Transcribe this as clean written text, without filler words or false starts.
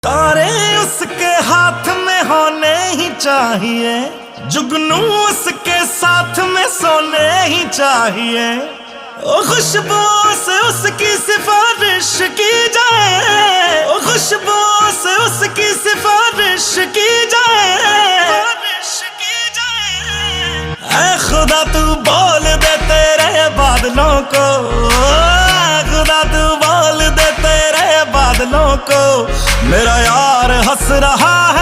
तारे उसके हाथ में होने ही चाहिए, जुगनू उसके साथ में सोने ही चाहिए। ओ खुशबू से उसकी सिफारिश की जाए, ओ खुशबू से उसकी सिफारिश की जाए। ऐ खुदा तू बोल दे तेरे बादलों को, खुदा तू बोल दे तेरे बादलों को, मेरा यार हंस रहा है।